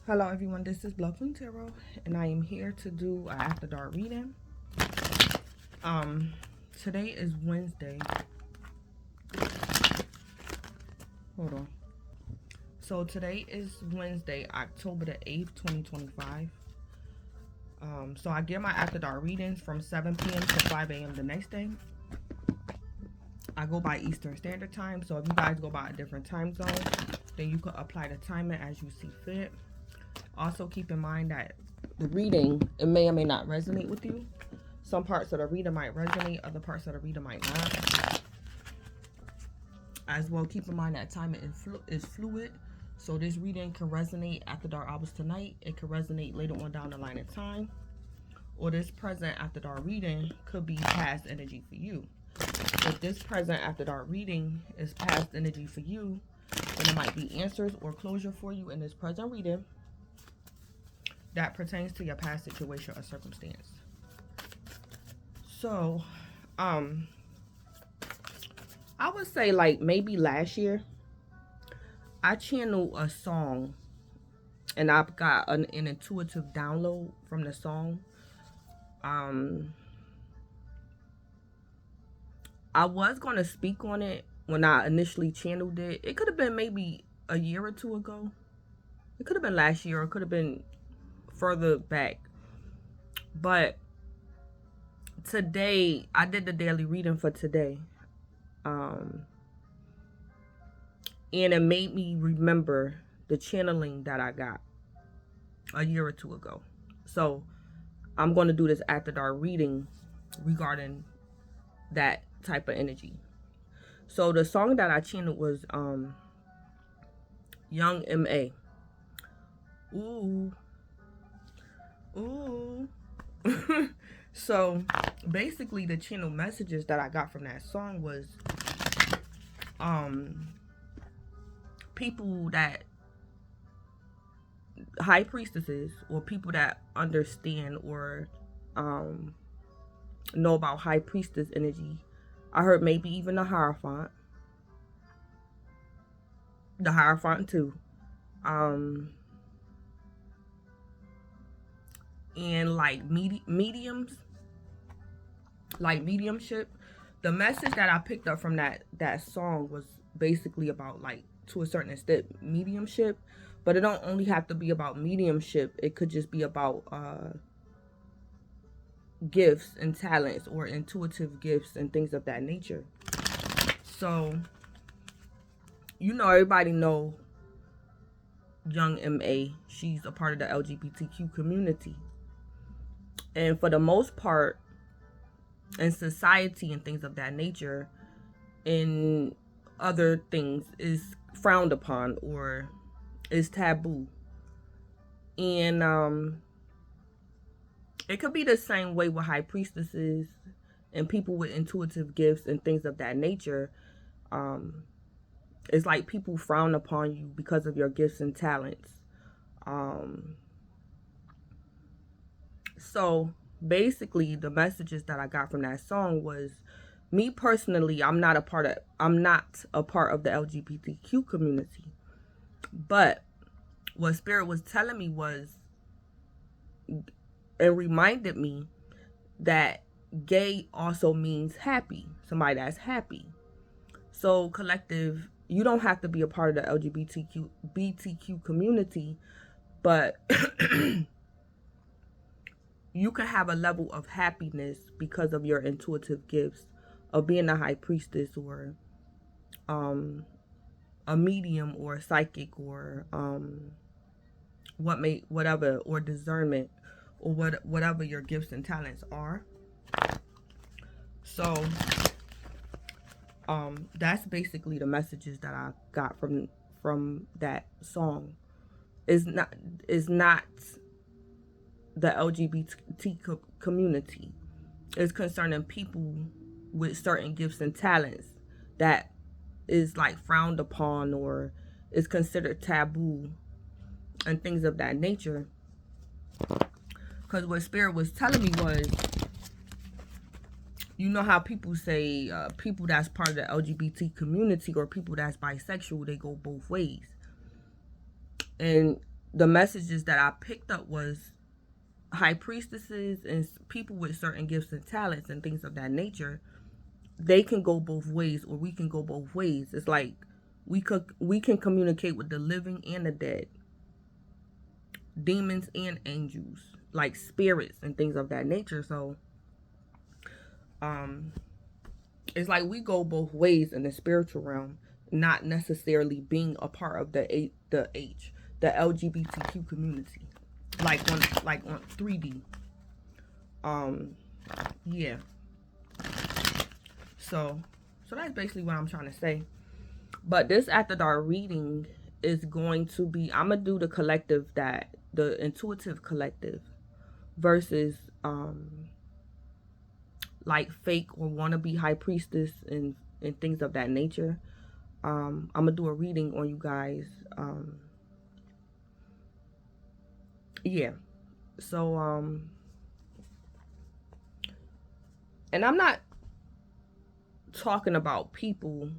Hello everyone, this is Love from Tarot, and I am here to do an After Dark reading. Today is Wednesday. Hold on. So today is Wednesday, October the 8th, 2025. So I get my After Dark readings from 7 p.m. to 5 a.m. the next day. I go by Eastern Standard Time, so if you guys go by a different time zone, then you could apply the timer as you see fit. Also keep in mind that the reading, it may or may not resonate with you. Some parts of the reading might resonate, other parts of the reading might not. As well, keep in mind that time is fluid. So this reading can resonate after dark hours tonight. It can resonate later on down the line in time. Or this present after dark reading could be past energy for you. If this present after dark reading is past energy for you, then it might be answers or closure for you in this present reading that pertains to your past situation or circumstance. So, I would say like maybe last year, I channeled a song and I've got an intuitive download from the song. I was going to speak on it when I initially channeled it. It could have been maybe a year or two ago. It could have been last year, or it could have been further back. But today, I did the daily reading for today. And it made me remember the channeling that I got a year or two ago. So I'm going to do this after dark reading regarding that type of energy. So the song that I channeled was Young M.A. Ooh. Ooh. So basically the channel messages that I got from that song was people that high priestesses or people that understand or know about high priestess energy. I heard maybe even the Hierophant too, and like mediums, like mediumship. The message that I picked up from that song was basically about, like, to a certain extent, mediumship, but it don't only have to be about mediumship. It could just be about gifts and talents or intuitive gifts and things of that nature. So, you know, everybody know Young M.A. She's a part of the LGBTQ community. And for the most part, in society and things of that nature, and other things, is frowned upon or is taboo. And it could be the same way with high priestesses and people with intuitive gifts and things of that nature. It's like people frown upon you because of your gifts and talents. So basically the messages that I got from that song was, me personally, I'm not a part of the LGBTQ community. But what Spirit was telling me was, it reminded me that gay also means happy, somebody that's happy. So collective, you don't have to be a part of the LGBTQ community, but you can have a level of happiness because of your intuitive gifts of being a high priestess or a medium or a psychic or whatever, or discernment, or whatever your gifts and talents are. So that's basically the messages that I got from that song. Is not the LGBT community. It's concerning people with certain gifts and talents that is like frowned upon or is considered taboo and things of that nature. Because what Spirit was telling me was, you know how people say people that's part of the LGBT community or people that's bisexual, they go both ways. And the messages that I picked up was high priestesses and people with certain gifts and talents and things of that nature. They can go both ways, or we can go both ways. It's like we can communicate with the living and the dead, demons and angels, like spirits and things of that nature. So it's like we go both ways in the spiritual realm, not necessarily being a part of the LGBTQ community, like on 3D. Yeah. So that's basically what I'm trying to say. But this After Dark reading is going to be, I'm gonna do the collective, that the intuitive collective, versus like fake or wannabe high priestess and things of that nature. I'm gonna do a reading on you guys. Yeah. So and I'm not talking about people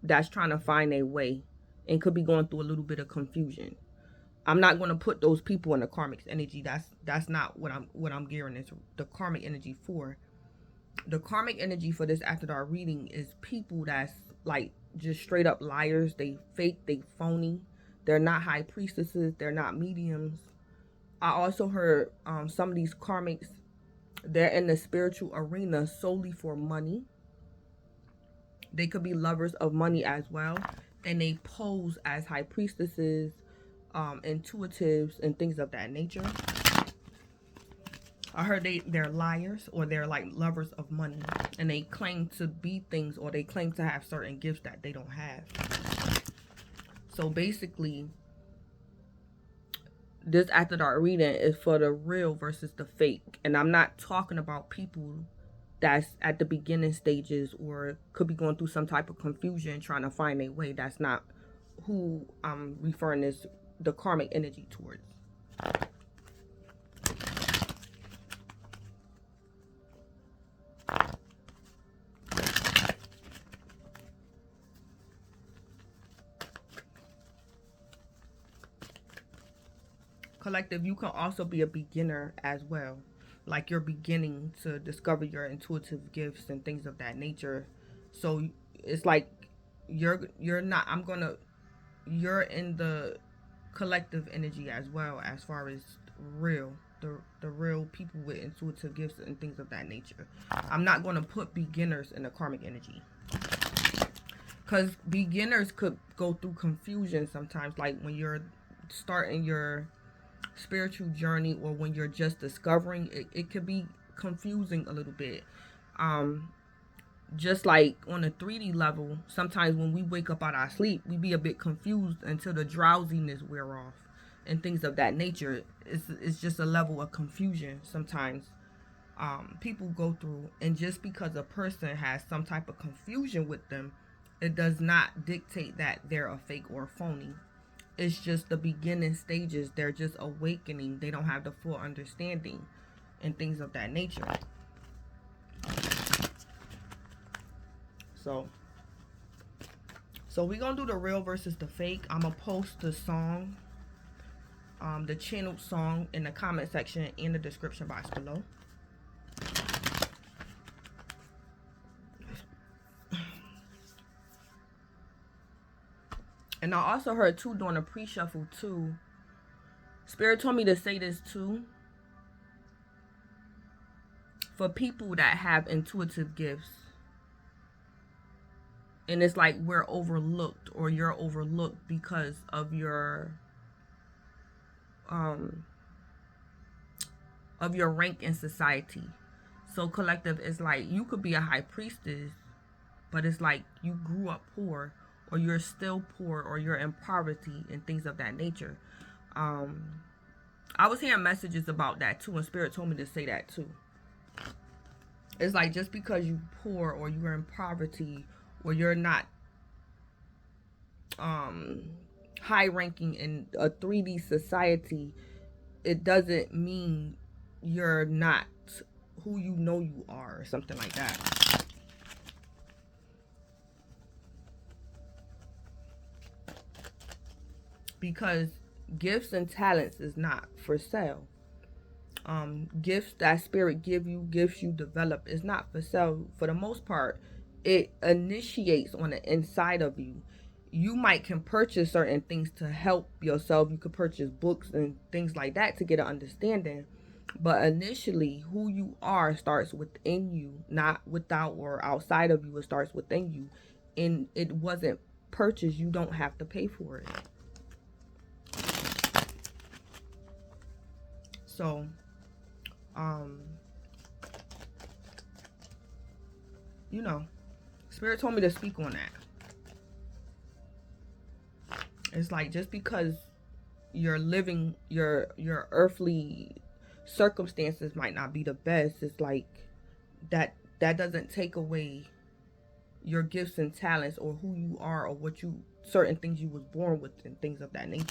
that's trying to find their way and could be going through a little bit of confusion. I'm not going to put those people in the karmic energy. That's not what I'm gearing this, the karmic energy for. The karmic energy for this After Dark reading is people that's like just straight up liars. They fake, they phony. They're not high priestesses. They're not mediums. I also heard some of these karmics, they're in the spiritual arena solely for money. They could be lovers of money as well. And they pose as high priestesses, intuitives, and things of that nature. I heard they're liars, or they're like lovers of money. And they claim to be things, or they claim to have certain gifts that they don't have. So basically, this After Dark reading is for the real versus the fake. And I'm not talking about people that's at the beginning stages or could be going through some type of confusion trying to find their way. That's not who I'm referring this, the karmic energy, towards. Collective, you can also be a beginner as well. Like you're beginning to discover your intuitive gifts and things of that nature. So it's like you're not, you're in the collective energy as well, as far as real, the real people with intuitive gifts and things of that nature. I'm not going to put beginners in the karmic energy, because beginners could go through confusion sometimes, like when you're starting your spiritual journey, or when you're just discovering it, it could be confusing a little bit. Just like on a 3D level, sometimes when we wake up out of our sleep, we be a bit confused until the drowsiness wear off and things of that nature. It's just a level of confusion sometimes people go through. And just because a person has some type of confusion with them, it does not dictate that they're a fake or a phony. It's just the beginning stages. They're just awakening. They don't have the full understanding and things of that nature. So we're going to do the real versus the fake. I'm going to post the song, the channeled song, in the comment section in the description box below. And I also heard too, during a pre-shuffle too, Spirit told me to say this too. For people that have intuitive gifts, and it's like we're overlooked, or you're overlooked because of your rank in society. So collective is like, you could be a high priestess, but it's like you grew up poor, or you're still poor, or you're in poverty and things of that nature. I was hearing messages about that too, and Spirit told me to say that too. It's like, just because you're poor, or you're in poverty, or you're not high ranking in a 3D society, it doesn't mean you're not who you know you are, or something like that. Because gifts and talents is not for sale. Gifts that spirit give you, gifts you develop, is not for sale. For the most part, it initiates on the inside of you. You might can purchase certain things to help yourself. You could purchase books and things like that to get an understanding. But initially, who you are starts within you, not without or outside of you. It starts within you. And it wasn't purchased. You don't have to pay for it. So, you know, Spirit told me to speak on that. It's like, just because you're living, your earthly circumstances might not be the best, it's like that doesn't take away your gifts and talents, or who you are, or what you, certain things you was born with, and things of that nature.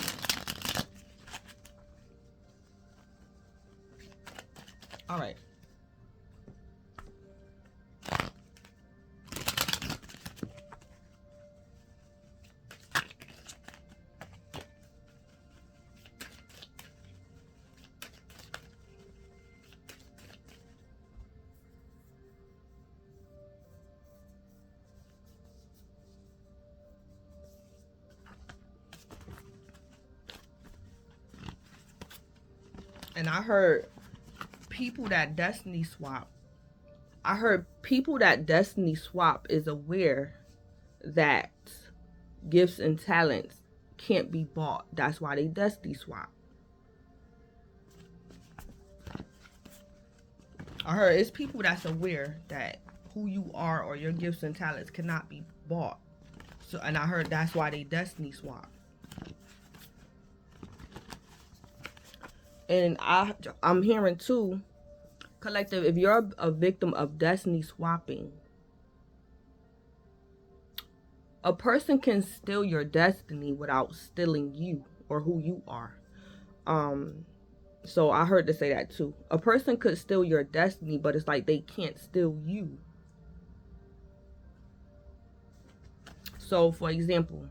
All right. And I heard people that destiny swap. I heard people that destiny swap is aware that gifts and talents can't be bought. That's why they destiny swap. I heard it's people that's aware that who you are or your gifts and talents cannot be bought. So, and I heard that's why they destiny swap. And I'm hearing too, collective, if you're a victim of destiny swapping, a person can steal your destiny without stealing you or who you are. So I heard to say that too. A person could steal your destiny, but it's like they can't steal you. So, for example,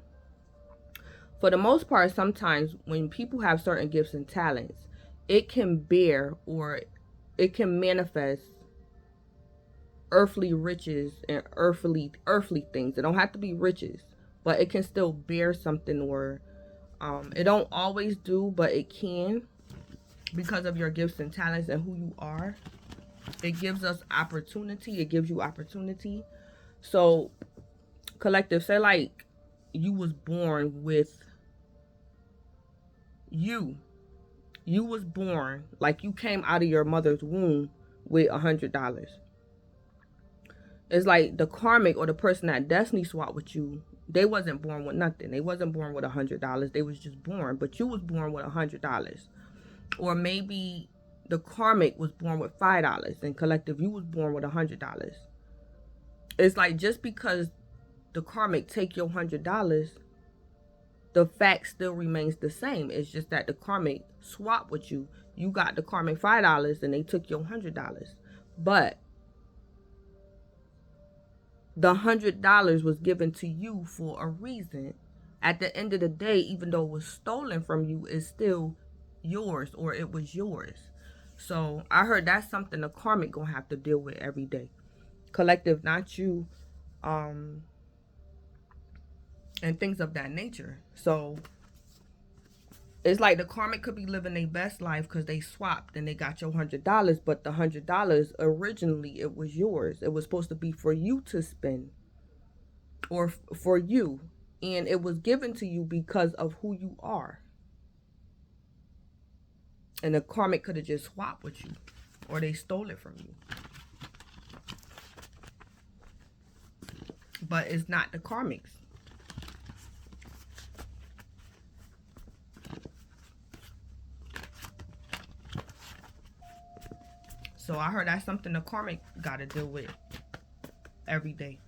for the most part, sometimes when people have certain gifts and talents, it can bear, or it can manifest earthly riches and earthly things. It don't have to be riches, but it can still bear something, or it don't always do, but it can, because of your gifts and talents and who you are. It gives us opportunity. It gives you opportunity. So, collective, say like you was born with you was born, like you came out of your mother's womb with $100. It's like the karmic, or the person that destiny swapped with you, they wasn't born with nothing. They wasn't born with $100. They was just born, but you was born with $100. Or maybe the karmic was born with $5, and collective, you was born with $100. It's like, just because the karmic take your $100, the fact still remains the same. It's just that the karmic swapped with you. You got the karmic $5 and they took your $100. But the $100 was given to you for a reason. At the end of the day, even though it was stolen from you, it's still yours, or it was yours. So I heard that's something the karmic gonna have to deal with every day. Collective, not you. And things of that nature. So it's like the karmic could be living their best life because they swapped and they got your $100, but the $100 originally, it was yours. It was supposed to be for you to spend, or for you, and it was given to you because of who you are. And the karmic could have just swapped with you, or they stole it from you. But it's not the karmics. So I heard that's something the karmic got to deal with every day.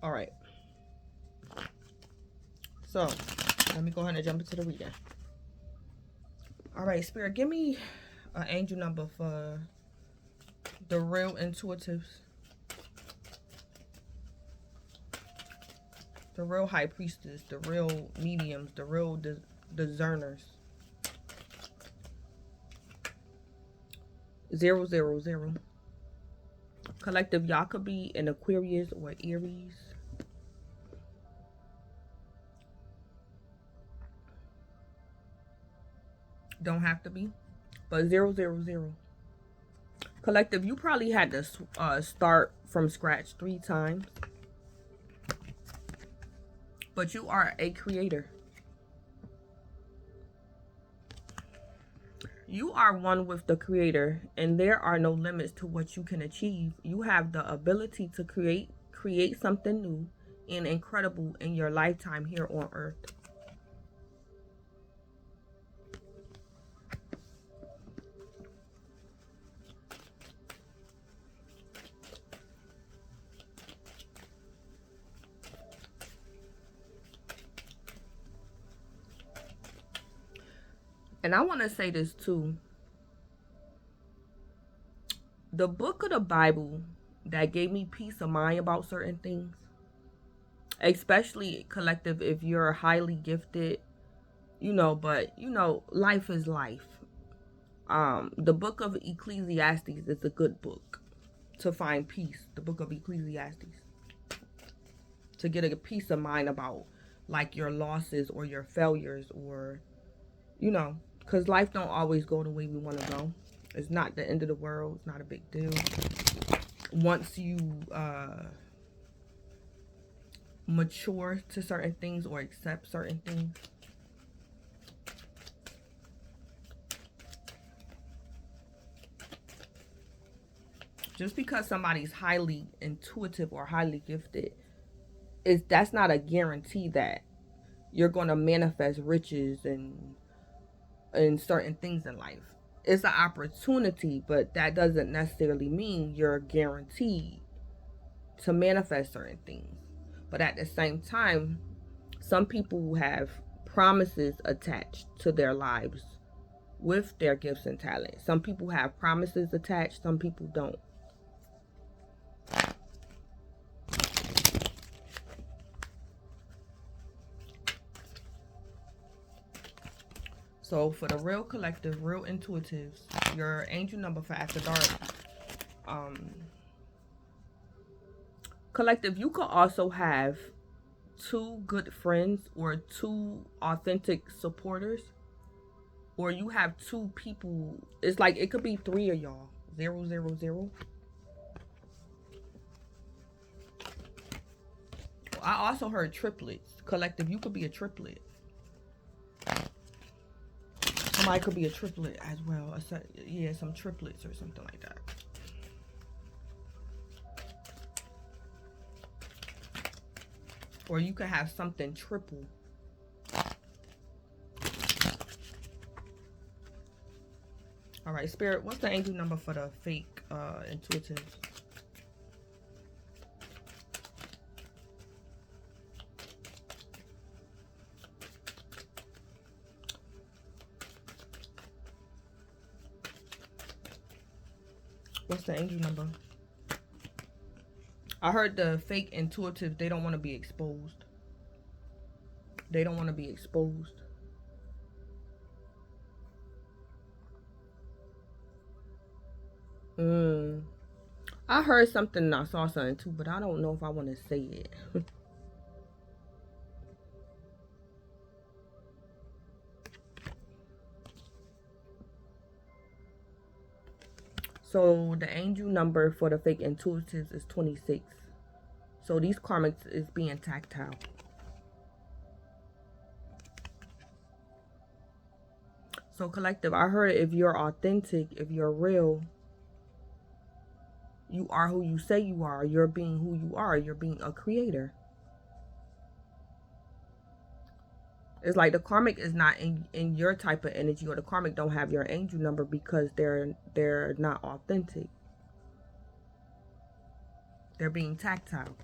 All right. So let me go ahead and jump into the reading. All right, Spirit, give me an angel number for The real intuitives. The real high priestess. The real mediums. The real discerners. 000. Collective, y'all could be an Aquarius or Aries. Don't have to be. But 000. Collective, you probably had to start from scratch 3 times. But you are a creator. You are one with the creator, and there are no limits to what you can achieve. You have the ability to create something new and incredible in your lifetime here on earth. And I want to say this too. The book of the Bible that gave me peace of mind about certain things, especially collective if you're highly gifted, you know, but you know, life is life. The book of Ecclesiastes is a good book to find peace. The book of Ecclesiastes. To get a peace of mind about like your losses or your failures, or you know, because life don't always go the way we want to go. It's not the end of the world. It's not a big deal. Once you mature to certain things or accept certain things. Just because somebody's highly intuitive or highly gifted, that's not a guarantee that you're going to manifest riches and certain things in life. It's an opportunity, but that doesn't necessarily mean you're guaranteed to manifest certain things. But at the same time, some people have promises attached to their lives with their gifts and talents. Some people have promises attached, some people don't. So for the real collective, real intuitives, your angel number for After Dark, collective, you could also have 2 good friends or 2 authentic supporters, or you have 2 people. It's like it could be 3 of y'all. 000. I also heard triplets. Collective, you could be a triplet. Somebody could be a triplet as well. Yeah, some triplets or something like that. Or you could have something triple. All right, Spirit, what's the angel number for the fake intuitives? What's the angel number? I heard the fake intuitives, they don't want to be exposed. They don't want to be exposed. I heard something and I saw something too, but I don't know if I want to say it. So the angel number for the fake intuitives is 26. So these karmics is being tactile. So collective, I heard if you're authentic, if you're real, you are who you say you are. You're being who you are. You're being a creator. It's like the karmic is not in your type of energy, or the karmic don't have your angel number because they're not authentic. They're being tactile.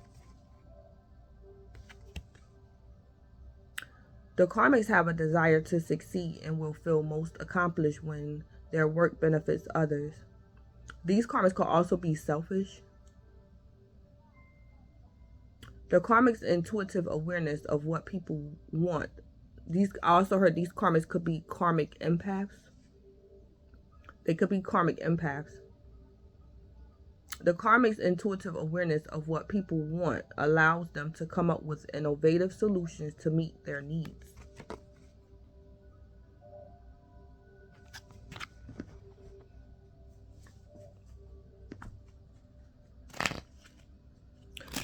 The karmics have a desire to succeed and will feel most accomplished when their work benefits others. These karmics could also be selfish. The karmic's intuitive awareness of what people want. I also heard these karmics could be karmic empaths. They could be karmic empaths. The karmic's intuitive awareness of what people want allows them to come up with innovative solutions to meet their needs.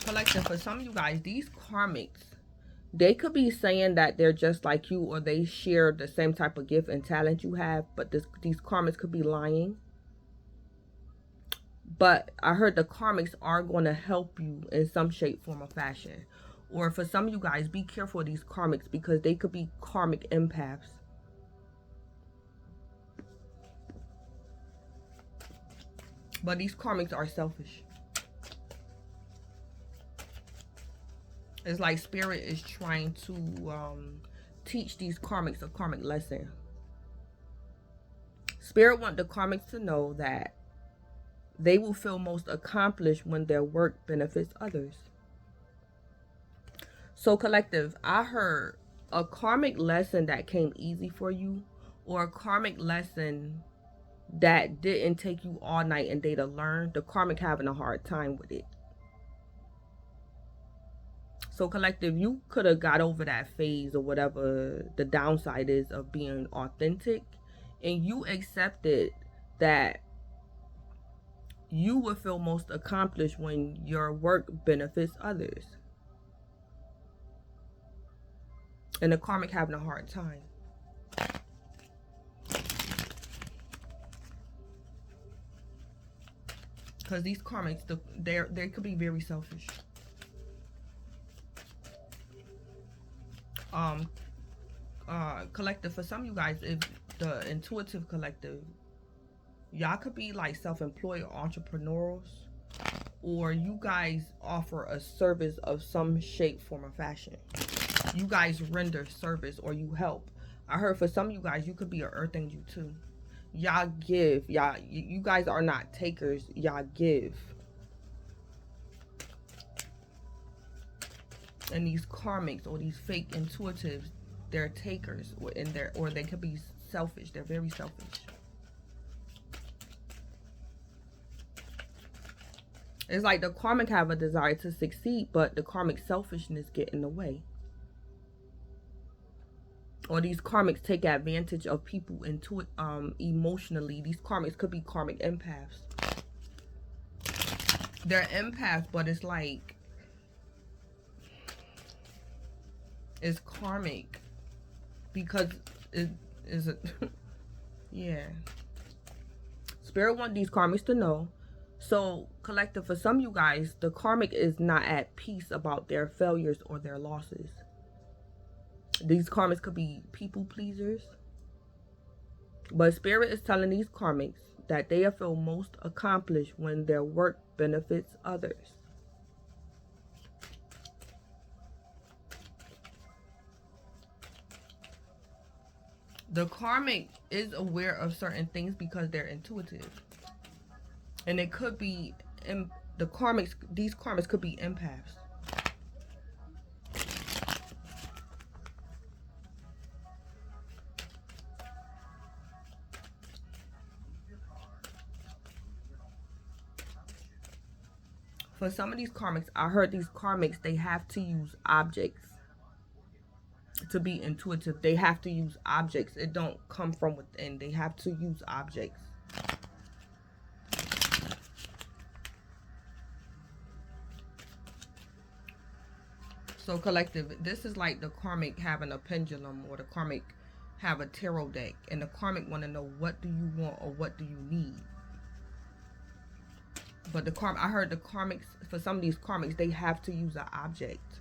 Collective, for some of you guys, these karmics, they could be saying that they're just like you, or they share the same type of gift and talent you have, but these karmics could be lying. But I heard the karmics are going to help you in some shape, form, or fashion. Or for some of you guys, be careful of these karmics because they could be karmic empaths. But these karmics are selfish. It's like spirit is trying to teach these karmics a karmic lesson. Spirit want the karmics to know that they will feel most accomplished when their work benefits others. So collective, I heard a karmic lesson that came easy for you, or a karmic lesson that didn't take you all night and day to learn. The karmic having a hard time with it. So collective, you could have got over that phase or whatever the downside is of being authentic, and you accepted that you will feel most accomplished when your work benefits others. And the karmic having a hard time. Because these karmics, they could be very selfish. Collective, for some of you guys, if the intuitive collective, y'all could be like self-employed or entrepreneurs, or you guys offer a service of some shape, form, or fashion. You guys render service or you help. I heard for some of you guys, you could be an earth angel too. Y'all give. You guys are not takers. Y'all give. And these karmics or these fake intuitives, they're takers, or they could be selfish. They're very selfish. It's like the karmic have a desire to succeed, but the karmic selfishness get in the way. Or these karmics take advantage of people emotionally. These karmics could be karmic empaths. They're empaths, but it's like it's karmic because it is a yeah. Spirit want these karmics to know. So collective, for some of you guys, the karmic is not at peace about their failures or their losses. These karmics could be people pleasers. But spirit is telling these karmics that they feel most accomplished when their work benefits others. The karmic is aware of certain things because they're intuitive. And it could be, these karmics could be empaths. For some of these karmics, I heard these karmics, they have to use objects to be intuitive. They have to use objects. It don't come from within. They have to use objects. So collective, this is like the karmic having a pendulum, or the karmic have a tarot deck, and the karmic want to know, what do you want or what do you need? But I heard the karmics, for some of these karmics, they have to use an object.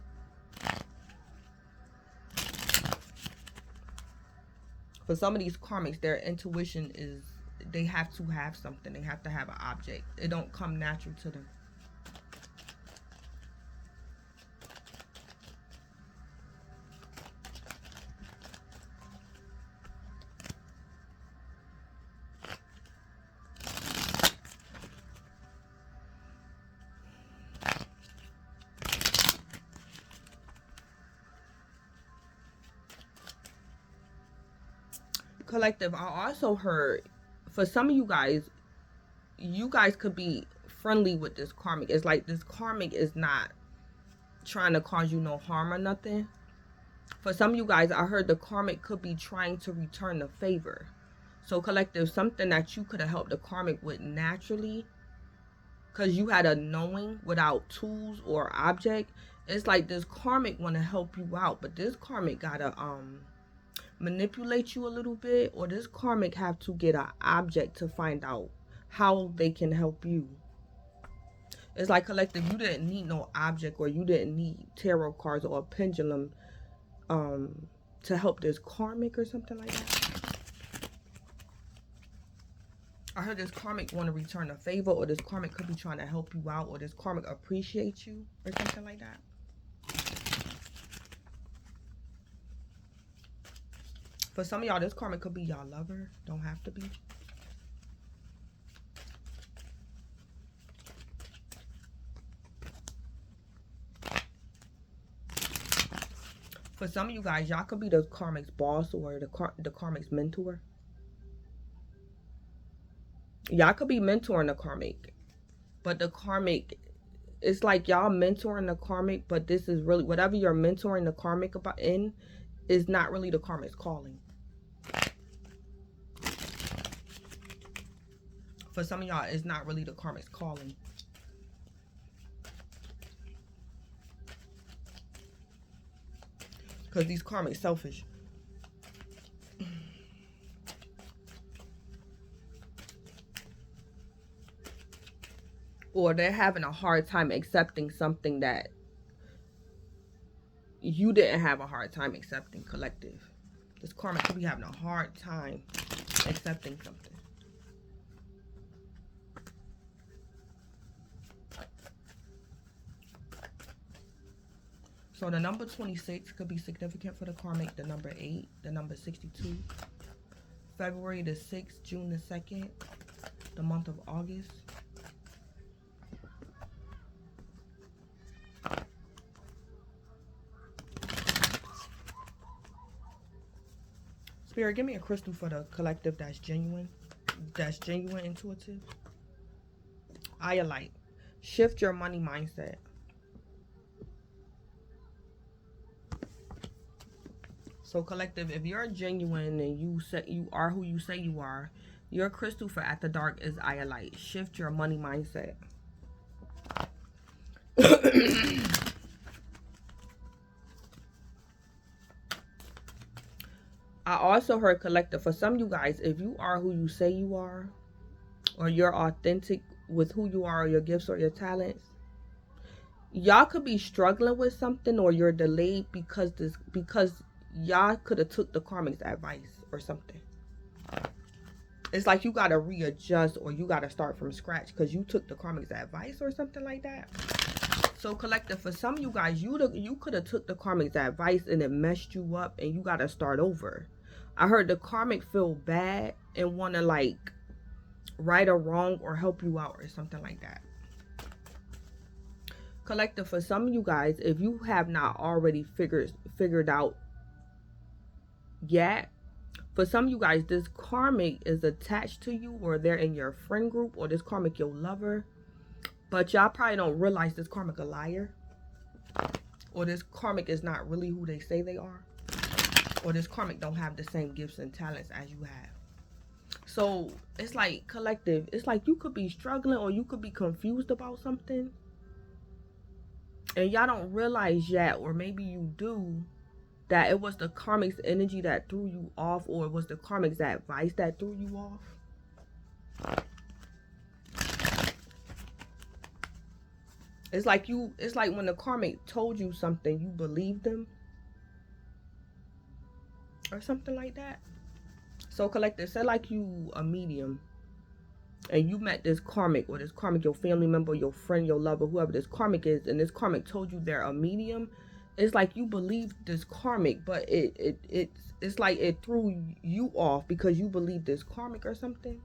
For some of these karmics, their intuition is, they have to have something. They have to have an object. It don't come natural to them. Collective, I also heard for some of you guys could be friendly with this karmic. It's like this karmic is not trying to cause you no harm or nothing. For some of you guys, I heard the karmic could be trying to return the favor. So collective, something that you could have helped the karmic with naturally, because you had a knowing without tools or object. It's like this karmic want to help you out, but this karmic gotta manipulate you a little bit, or this karmic have to get an object to find out how they can help you. It's like collective, you didn't need no object, or you didn't need tarot cards or a pendulum to help this karmic or something like that. I heard this karmic want to return a favor, or this karmic could be trying to help you out, or this karmic appreciates you or something like that. For some of y'all, this karmic could be y'all lover. Don't have to be. For some of you guys, y'all could be the karmic's boss or the karmic's mentor. Y'all could be mentoring the karmic, but the karmic, it's like y'all mentoring the karmic, but this is really, whatever you're mentoring the karmic about in is not really the karmic's calling. For some of y'all, it's not really the karmic's calling. Because these karmics selfish. Or they're having a hard time accepting something that you didn't have a hard time accepting, collective. This karmic could be having a hard time accepting something. So the number 26 could be significant for the karmic. The number 8, the number 62. February the 6th, June the 2nd, the month of August. Spirit, give me a crystal for the collective that's genuine intuitive. Iolite. Shift your money mindset. So collective, if you're genuine and you are who you say you are, your crystal for After Dark is Iolite. Shift your money mindset. I also heard collective, for some of you guys, if you are who you say you are, or you're authentic with who you are, or your gifts or your talents, y'all could be struggling with something, or you're delayed because y'all could have took the karmic's advice or something. It's like you got to readjust, or you got to start from scratch because you took the karmic's advice or something like that. So collective, for some of you guys, you could have took the karmic's advice and it messed you up and you got to start over. I heard the karmic feel bad and want to like right or wrong or help you out or something like that. Collective, for some of you guys, if you have not already figured out yet, for some of you guys, this karmic is attached to you, or they're in your friend group, or this karmic your lover, but y'all probably don't realize this karmic a liar, or this karmic is not really who they say they are, or this karmic don't have the same gifts and talents as you have. So it's like collective, it's like you could be struggling, or you could be confused about something, and y'all don't realize yet, or maybe you do, that it was the karmic's energy that threw you off, or it was the karmic's advice that threw you off. It's like when the karmic told you something, you believed them, or something like that. So collective, say like you a medium, and you met this karmic, or this karmic your family member, your friend, your lover, whoever this karmic is, and this karmic told you they're a medium. It's like you believe this karmic, but it's like it threw you off because you believe this karmic or something.